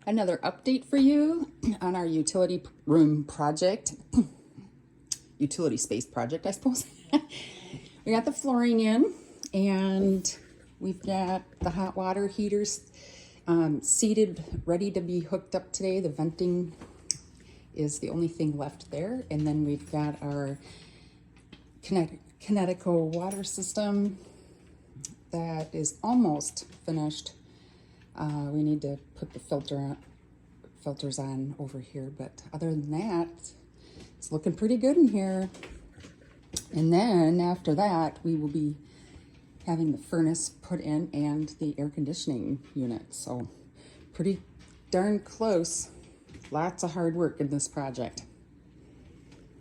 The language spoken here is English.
Another update for you on our utility room project, utility space project, I suppose. We got the flooring in, and we've got the hot water heaters seated, ready to be hooked up today. The venting is the only thing left there. And then we've got our Kinetico water system that is almost finished. We need to put the filters on over here, but other than that, it's looking pretty good in here. And then after that, we will be having the furnace put in and the air conditioning unit. So pretty darn close. Lots of hard work in this project.